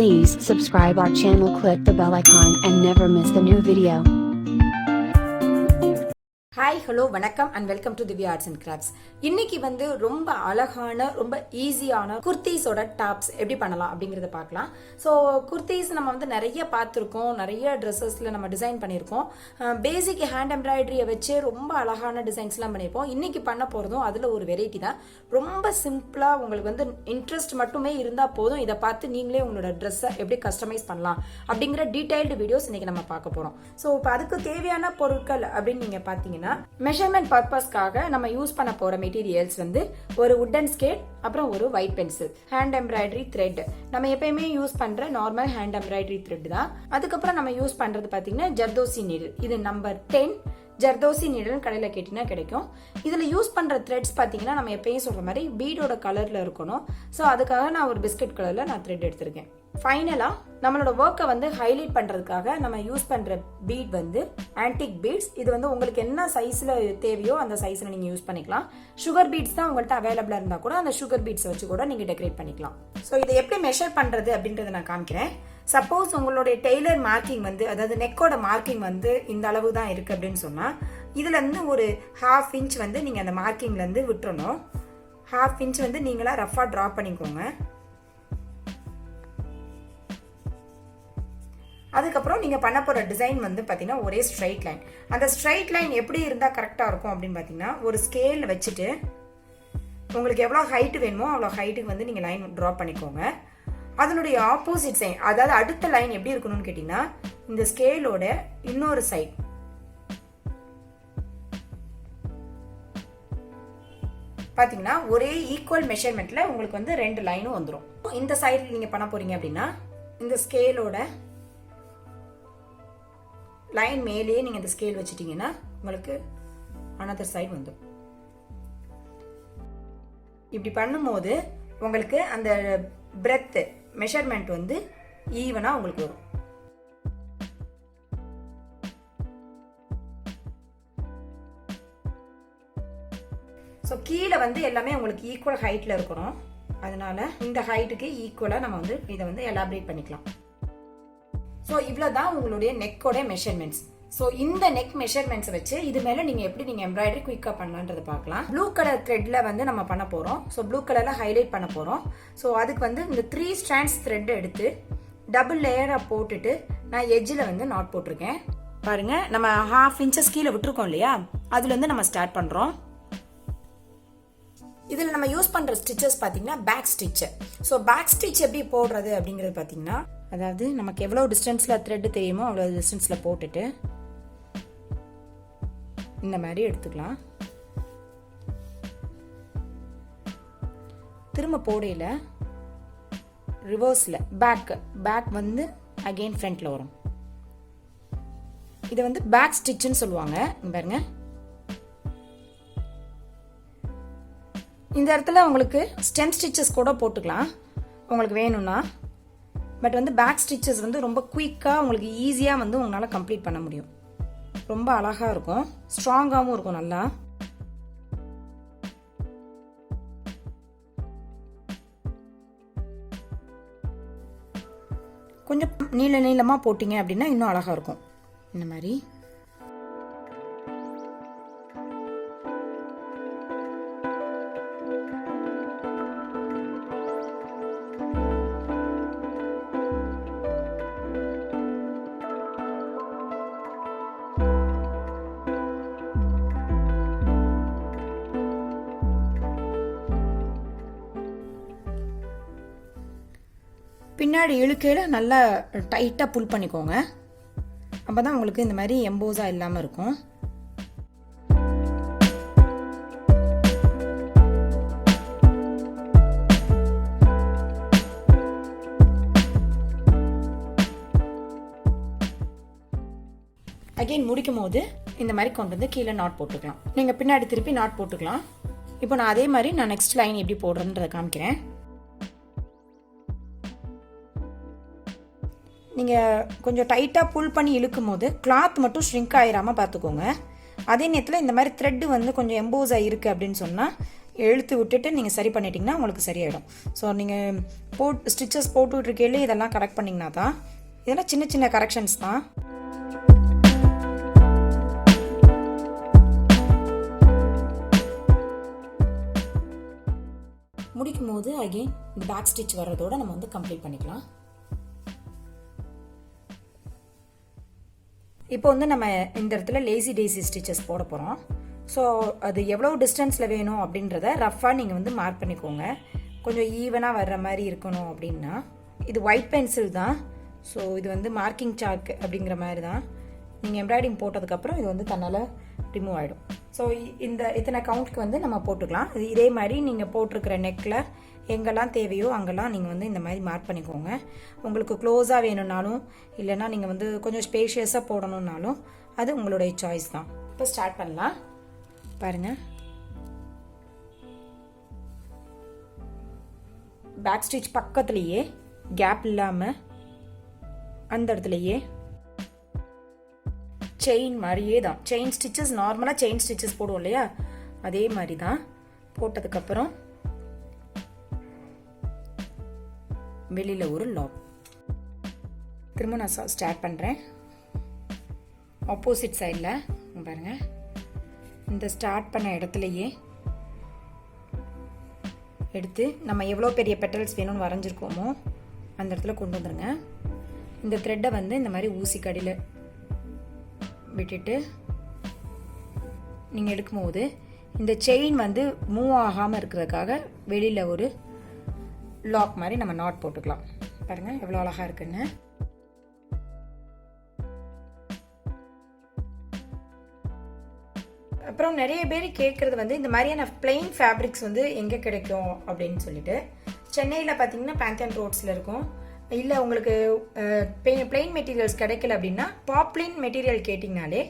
Please subscribe our channel, click the bell icon and never miss the new video. Hi, hello, vanakkam and welcome to Dhivya Arts and Crafts. இன்னைக்கு வந்து ரொம்ப அழகான ரொம்ப ஈஸியான குர்தீஸோட tops எப்படி பண்ணலாம் அப்படிங்கறத பார்க்கலாம். ஸோ குர்தீஸ் நம்ம வந்து நிறைய பார்த்துருக்கோம், நிறைய ட்ரெஸ்ஸஸ்ல நம்ம டிசைன் பண்ணியிருக்கோம். பேசிக் ஹேண்ட் எம்ப்ராய்டரியை வச்சு ரொம்ப அழகான டிசைன்ஸ்லாம் பண்ணியிருப்போம். இன்னைக்கு பண்ண போகிறதும் அதில் ஒரு வெரைட்டி தான். ரொம்ப சிம்பிளாக உங்களுக்கு வந்து இன்ட்ரெஸ்ட் மட்டுமே இருந்தால் போதும், இதை பார்த்து நீங்களே உங்களோட ட்ரெஸ்ஸை எப்படி கஸ்டமைஸ் பண்ணலாம் அப்படிங்கிற டீடைல்டு வீடியோஸ் இன்னைக்கு நம்ம பார்க்க போகிறோம். ஸோ இப்போ அதுக்கு தேவையான பொருட்கள் அப்படின்னு நீங்கள் பார்த்தீங்கன்னா மெஷர்மெண்ட் பர்பஸ்க்காக நம்ம யூஸ் பண்ண போற மெட்டீரியல்ஸ் வந்து ஒரு வுடன் ஸ்கேல், அப்புறம் ஒரு white pencil, hand embroidery thread, நம்ம எப்பயுமே யூஸ் பண்ற நார்மல் ஹேண்ட் எம்ப்ராய்டரி த்ரெட் தான். அதுக்கப்புறம் நம்ம யூஸ் பண்றது பாத்தீங்கன்னா ஜர்தோசி நீடில், இது நம்பர் 10 ஜர்தோசி நீடல் கடையில் கேட்டிங்கன்னா கிடைக்கும். இதில் யூஸ் பண்ணுற த்ரெட்ஸ் பார்த்தீங்கன்னா நம்ம எப்பயும் சொல்கிற மாதிரி பீடோட கலரில் இருக்கணும். ஸோ அதுக்காக நான் ஒரு பிஸ்கட் கலரில் நான் த்ரெட் எடுத்திருக்கேன். ஃபைனலாக நம்மளோட ஒர்க்கை வந்து ஹைலைட் பண்ணுறதுக்காக நம்ம யூஸ் பண்ணுற பீட் வந்து ஆன்டிக் பீட்ஸ். இது வந்து உங்களுக்கு என்ன சைஸில் தேவையோ அந்த சைஸில் நீங்கள் யூஸ் பண்ணிக்கலாம். சுகர் பீட்ஸ் தான் உங்கள்கிட்ட அவைலபிளாக இருந்தால் கூட அந்த சுகர் பீட்ஸை வச்சு கூட நீங்கள் டெக்கரேட் பண்ணிக்கலாம். ஸோ இதை எப்படி மெஷர் பண்ணுறது அப்படின்றத நான் காமிக்கிறேன். சப்போஸ் உங்களுடைய டெய்லர் மார்க்கிங் வந்து, அதாவது நெக்கோட மார்க்கிங் வந்து இந்த அளவு தான் இருக்குது அப்படின்னு சொன்னால் இதுலேருந்து ஒரு 1/2 இன்ச் வந்து நீங்கள் அந்த மார்க்கிங்லேருந்து விட்டுறணும். 1/2 இன்ச் வந்து நீங்களாக ரஃபாக ட்ரா பண்ணிக்கோங்க. அதுக்கப்புறம் நீங்கள் பண்ண போகிற டிசைன் வந்து பார்த்தீங்கன்னா ஒரே ஸ்ட்ரைட் லைன். அந்த ஸ்ட்ரைட் லைன் எப்படி இருந்தால் கரெக்டாக இருக்கும் அப்படின்னு பார்த்தீங்கன்னா ஒரு ஸ்கேல் வச்சுட்டு உங்களுக்கு எவ்வளோ ஹைட்டு வேணுமோ அவ்வளோ ஹைட்டுக்கு வந்து நீங்கள் லைன் ட்ரா பண்ணிக்கோங்க. அதனுடைய ஆப்போசிட் சைட், அதாவது அடுத்த லைன் எப்படி இருக்கணும்னு கேட்டீங்கன்னா இந்த ஸ்கேலோட இன்னொரு சைட் பாத்தீங்கன்னா ஒரே ஈக்குவல் மெஷர்மெண்ட்ல உங்களுக்கு வந்து 2 லைனும் வந்துடும். இந்த சைடில் நீங்க பண்ண போறீங்க அப்படின்னா இந்த ஸ்கேலோட லைன் மேலேயே நீங்க இந்த ஸ்கேல் வச்சிட்டீங்கன்னா உங்களுக்கு another சைடு வந்துடும். இப்படி பண்ணும்போது உங்களுக்கு அந்த பிரெத் மெஷர்மெண்ட் வந்து ஈவனா உங்களுக்கு வரும். ஸோ கீழே வந்து எல்லாமே உங்களுக்கு ஈக்குவல் ஹைட்ல இருக்கணும். அதனால இந்த ஹைட்டுக்கு ஈக்குவலா நம்ம வந்து இதை வந்து எலாபரேட் பண்ணிக்கலாம். ஸோ இவ்வளவுதான் உங்களுடைய நெக்கோட மெஷர்மெண்ட்ஸ். ஸோ இந்த நெக் மெஷர்மெண்ட்ஸ் வச்சு இது மேலே நீங்கள் எப்படி நீங்கள் எம்ப்ராய்டரி குயிக்காக பண்ணலான்றதை பார்க்கலாம். ப்ளூ கலர் த்ரெட்ல வந்து நம்ம பண்ண போகிறோம். ஸோ ப்ளூ கலரில் ஹைலைட் பண்ண போகிறோம். ஸோ அதுக்கு வந்து இந்த 3 ஸ்ட்ராண்ட்ஸ் த்ரெட் எடுத்து டபுள் லேயராக போட்டுட்டு நான் எட்ஜில் வந்து நாட் போட்டிருக்கேன். பாருங்க, நம்ம 1/2 இன்ச்சஸ் கீழே விட்டுருக்கோம் இல்லையா, அதுலேருந்து நம்ம ஸ்டார்ட் பண்ணுறோம். இதில் நம்ம யூஸ் பண்ணுற ஸ்டிச்சஸ் பார்த்தீங்கன்னா back stitch. So back stitch எப்படி போடுறது அப்படிங்கிறது பார்த்தீங்கன்னா, அதாவது நமக்கு எவ்வளோ டிஸ்டன்ஸில் த்ரெட் தெரியுமோ அவ்வளோ டிஸ்டன்ஸில் போட்டுட்டு இந்த மாதிரி எடுத்துக்கலாம். திரும்ப போடையில் ரிவர்ஸில் பேக் வந்து அகெயின் ஃப்ரண்ட்ல வரும். இதை வந்து பேக் ஸ்டிச்சுன்னு சொல்லுவாங்க. பாருங்க, இந்த இடத்துல உங்களுக்கு ஸ்டெம் ஸ்டிச்சஸ் கூட போட்டுக்கலாம் உங்களுக்கு வேணும்னா. பட் வந்து பேக் ஸ்டிச்சஸ் வந்து ரொம்ப குயிக்காக உங்களுக்கு ஈஸியாக வந்து உங்களால் கம்ப்ளீட் பண்ண முடியும். ரொம்ப அழகாக இருக்கும், ஸ்ட்ராங்காகவும் இருக்கும் நல்லா. கொஞ்சம் நீளமாக போட்டிங்க அப்படின்னா இன்னும் அழகாக இருக்கும். இந்த மாதிரி பின்னாடி இழுக்கையில் நல்லா டைட்டாக புல் பண்ணிக்கோங்க. அப்போ தான் உங்களுக்கு இந்த மாதிரி எம்போஸாக இல்லாமல் இருக்கும். அகைன் முடிக்கும் போது இந்த மாதிரி கொண்டு வந்து கீழே நாட் போட்டுக்கலாம். நீங்கள் பின்னாடி திருப்பி நாட் போட்டுக்கலாம். இப்போ நான் அதே மாதிரி நான் நெக்ஸ்ட் லைன் எப்படி போடுறேன்றதை காமிக்கிறேன். நீங்கள் கொஞ்சம் டைட்டாக புல் பண்ணி இழுக்கும் போது கிளாத் மட்டும் ஷ்ரிங்க் ஆயிராமல் பார்த்துக்கோங்க. அதே நேரத்தில் இந்த மாதிரி த்ரெட்டு வந்து கொஞ்சம் எம்போஸாக இருக்குது அப்படின்னு சொன்னால் இழுத்து விட்டுட்டு நீங்கள் சரி பண்ணிட்டீங்கன்னா உங்களுக்கு சரியாயிடும். ஸோ நீங்கள் ஸ்டிச்சஸ் போட்டு விட்டுருக்கையிலே இதெல்லாம் கரெக்ட் பண்ணிங்கன்னா தான். இதெல்லாம் சின்ன சின்ன கரெக்ஷன்ஸ் தான். முடிக்கும் போது அகெயின் இந்த பேக் ஸ்டிச் வர்றதோட நம்ம வந்து கம்ப்ளீட் பண்ணிக்கலாம். இப்போ வந்து நம்ம இந்த இடத்துல லேசி டேசி ஸ்டிச்சஸ் போட போகிறோம். ஸோ அது எவ்வளோ டிஸ்டன்ஸில் வேணும் அப்படின்றத ரஃப்பாக நீங்கள் வந்து மார்க் பண்ணிக்கோங்க. கொஞ்சம் ஈவனாக வர்ற மாதிரி இருக்கணும் அப்படின்னா. இது ஒயிட் பென்சில் தான். ஸோ இது வந்து மார்க்கிங் சாக் அப்படிங்கிற மாதிரி தான். நீங்கள் எம்ப்ராய்டிங் போட்டதுக்கப்புறம் இது வந்து தன்னால் ரிமூவ் ஆகிடும். ஸோ இந்த இத்தனை கவுண்ட்க்கு வந்து நம்ம போட்டுக்கலாம். இதே மாதிரி நீங்கள் போட்டிருக்கிற நெக்கில் எங்கெல்லாம் தேவையோ அங்கெல்லாம் நீங்கள் வந்து இந்த மாதிரி மார்க் பண்ணிக்கோங்க. உங்களுக்கு க்ளோஸாக வேணும்னாலும் இல்லைன்னா நீங்கள் வந்து கொஞ்சம் ஸ்பேஷியஸாக போடணுன்னாலும் அது உங்களுடைய சாய்ஸ் தான். இப்போ ஸ்டார்ட் பண்ணலாம் பாருங்கள். பேக் ஸ்டிச் பக்கத்துலேயே கேப் இல்லாமல் அந்த இடத்துலையே செயின் மாதிரியே தான். செயின் ஸ்டிச்சஸ் நார்மலாக செயின் ஸ்டிச்சஸ் போடுவோம் இல்லையா, அதே மாதிரி தான். போட்டதுக்கப்புறம் வெளியில் ஒரு லாக். திரும்ப நான் ஸ்டார்ட் பண்ணுறேன். ஆப்போசிட் சைடில் பாருங்கள், இந்த ஸ்டார்ட் பண்ண இடத்துலையே எடுத்து நம்ம எவ்வளோ பெரிய பெட்டல்ஸ் வேணும்னு வரைஞ்சிருக்கோமோ அந்த இடத்துல கொண்டு வந்துடுங்க. இந்த த்ரெட்டை வந்து இந்த மாதிரி ஊசி கடியில் விட்டுட்டு நீங்கள் எடுக்கும்போது இந்த செயின் வந்து மூவ் ஆகாமல் இருக்கிறதுக்காக வெளியில் ஒரு லாக் மாதிரி நம்ம நாட் போட்டுக்கலாம். பாருங்கள் எவ்வளோ அழகாக இருக்குன்னு. அப்புறம் நிறைய பேர் கேட்குறது வந்து இந்த மாதிரியான பிளெயின் ஃபேப்ரிக்ஸ் வந்து எங்கே கிடைக்கும் அப்படின்னு சொல்லிட்டு. சென்னையில் பார்த்தீங்கன்னா பேங்க் ரோட்ஸில் இருக்கும். இல்லை உங்களுக்கு பிளெயின் மெட்டீரியல்ஸ் கிடைக்கல அப்படின்னா பாப்ளின் மெட்டீரியல் கேட்டிங்கனாலே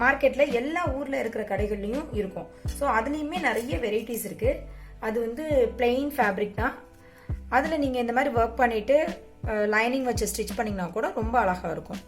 மார்க்கெட்டில் எல்லா ஊரில் இருக்கிற கடைகள்லையும் இருக்கும். ஸோ அதுலேயுமே நிறைய வெரைட்டிஸ் இருக்குது. அது வந்து பிளெயின் ஃபேப்ரிக் தான். அதில் நீங்கள் இந்த மாதிரி ஒர்க் பண்ணிவிட்டு லைனிங் வச்சு ஸ்டிச் பண்ணிங்கன்னா கூட ரொம்ப அழகாக இருக்கும்.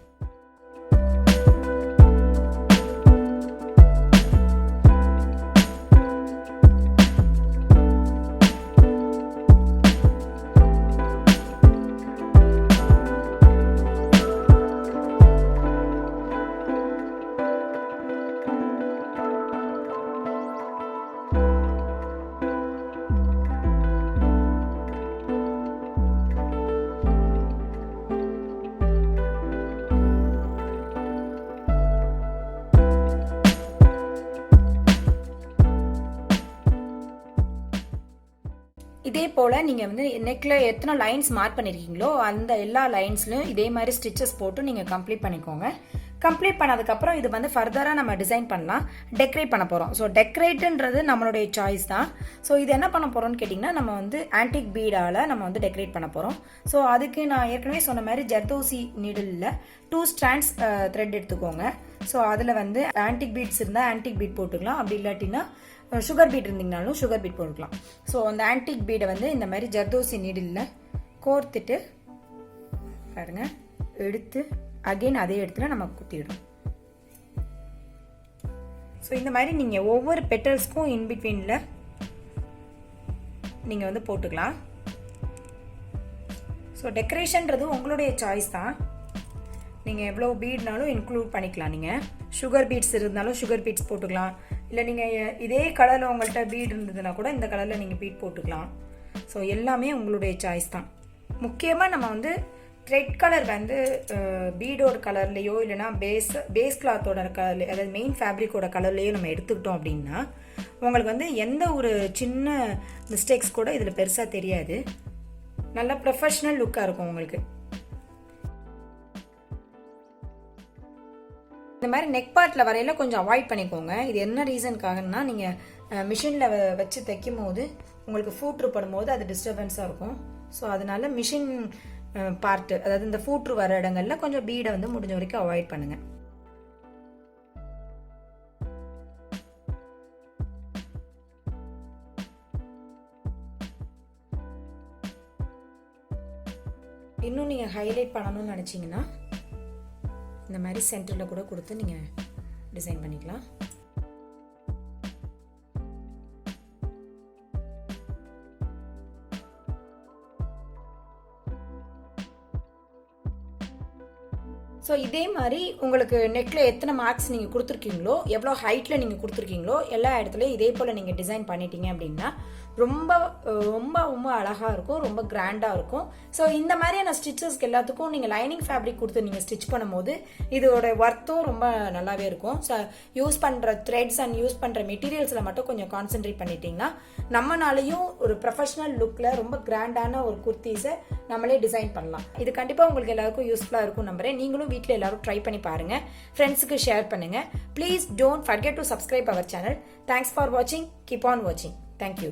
இதே போல் நீங்கள் வந்து நெக்கில் எத்தனை லைன்ஸ் மார்க் பண்ணியிருக்கீங்களோ அந்த எல்லா லைன்ஸ்லையும் இதே மாதிரி ஸ்டிச்சஸ் போட்டு நீங்கள் கம்ப்ளீட் பண்ணிக்கோங்க. கம்ப்ளீட் பண்ணதுக்கப்புறம் இது வந்து ஃபர்தராக நம்ம டிசைன் பண்ணலாம், டெக்கரேட் பண்ண போகிறோம். ஸோ டெக்கரேட்டுன்றது நம்மளுடைய சாய்ஸ் தான். ஸோ இது என்ன பண்ண போகிறோம்னு கேட்டிங்கன்னா, நம்ம வந்து ஆன்டிக் பீடால் நம்ம வந்து டெக்கரேட் பண்ண போகிறோம். ஸோ அதுக்கு நான் ஏற்கனவே சொன்ன மாதிரி ஜர்தோசி நீடிலில் 2 strands த்ரெட் எடுத்துக்கோங்க. ஸோ அதில் வந்து ஆன்டிக் பீட்ஸ் இருந்தால் ஆன்டிக் பீட் போட்டுக்கலாம். அப்படி இல்லாட்டினா சுகர் பீட் இருந்தீங்கனாலும் சுகர் பீட் போட்டுக்கலாம். ஸோ அந்த ஆன்டிக் பீடை வந்து இந்த மாதிரி ஜர்தோசி நீடிலில் கோர்த்துட்டு பாருங்க எடுத்து அகெயின் அதே இடத்துல நம்ம குத்திடுறோம். ஸோ இந்த மாதிரி நீங்கள் ஒவ்வொரு பெட்டல்ஸ்க்கும் இன்பிட்வீனில் நீங்கள் வந்து போட்டுக்கலாம். ஸோ டெக்கரேஷன்றது உங்களுடைய சாய்ஸ் தான். நீங்கள் எவ்வளோ பீட்னாலும் இன்க்ளூட் பண்ணிக்கலாம். நீங்கள் சுகர் பீட்ஸ் இருந்தாலும் சுகர் பீட்ஸ் போட்டுக்கலாம். இல்லை நீங்கள் இதே கலரில் உங்கள்கிட்ட பீட் இருந்ததுன்னா கூட இந்த கலரில் நீங்கள் பீட் போட்டுக்கலாம். ஸோ எல்லாமே உங்களுடைய சாய்ஸ் தான். முக்கியமாக நம்ம வந்து த்ரெட் கலர் வந்து பீடோட கலர்லேயோ இல்லைனா பேஸ் கிளாத்தோட கலர்ல, அதாவது மெயின் ஃபேப்ரிக்கோட கலர்லேயோ நம்ம எடுத்துக்கிட்டோம் அப்படின்னா உங்களுக்கு வந்து எந்த ஒரு சின்ன மிஸ்டேக்ஸ் கூட இதில் பெருசாக தெரியாது. நல்ல ப்ரொஃபஷ்னல் லுக்காக இருக்கும் உங்களுக்கு. இந்த மாதிரி நெக் பார்ட்டில் வரையில கொஞ்சம் அவாய்ட் பண்ணிக்கோங்க. இது என்ன ரீசனுக்காகன்னா, நீங்கள் மிஷினில் வச்சு தைக்கும் போது உங்களுக்கு ஃபூட்ரு படும்போது அது டிஸ்டர்பன்ஸாக இருக்கும். ஸோ அதனால மிஷின் பார்ட்டு, அதாவது இந்த ஃபூட்ரு வர இடங்களில் கொஞ்சம் பீடை வந்து முடிஞ்ச வரைக்கும் அவாய்ட் பண்ணுங்கள். இன்னும் நீங்கள் ஹைலைட் பண்ணணும்னு நினச்சிங்கன்னா இந்த மாதிரி சென்டரில் கூட கொடுத்து நீங்கள் டிசைன் பண்ணிக்கலாம். ஸோ இதே மாதிரி உங்களுக்கு நெக்கில் எத்தனை மார்க்ஸ் நீங்கள் கொடுத்துருக்கீங்களோ, எவ்வளோ ஹைட்டில் நீங்கள் கொடுத்துருக்கீங்களோ எல்லா இடத்துலையும் இதே போல் நீங்கள் டிசைன் பண்ணிட்டீங்க அப்படின்னா ரொம்ப ரொம்ப ரொம்ப அழகாக இருக்கும், ரொம்ப கிராண்டாக இருக்கும். ஸோ இந்த மாதிரியான ஸ்டிச்சஸ்க்கு எல்லாத்துக்கும் நீங்கள் லைனிங் ஃபேப்ரிக் கொடுத்து நீங்கள் ஸ்டிச் பண்ணும்போது இதோட ஒர்த்தும் ரொம்ப நல்லாவே இருக்கும். ஸோ யூஸ் பண்ணுற த்ரெட்ஸ் அண்ட் யூஸ் பண்ணுற மெட்டீரியல்ஸில் மட்டும் கொஞ்சம் கான்சென்ட்ரேட் பண்ணிட்டீங்கன்னா நம்மளாலையும் ஒரு ப்ரொஃபஷனல் லுக்கில் ரொம்ப கிராண்டான ஒரு குர்த்திஸை நம்மளே டிசைன் பண்ணலாம். இது கண்டிப்பாக உங்களுக்கு எல்லாருக்கும் யூஸ்ஃபுல்லாக இருக்கும் நம்புறேன். நீங்களும் வீட்டில் எல்லாரும் ட்ரை பண்ணி பாருங்கள், ஃப்ரெண்ட்ஸுக்கு ஷேர் பண்ணுங்கள். Please don't forget to subscribe our channel. Thanks for வாட்சிங். கீப் ஆன் வாட்சிங். தேங்க்யூ.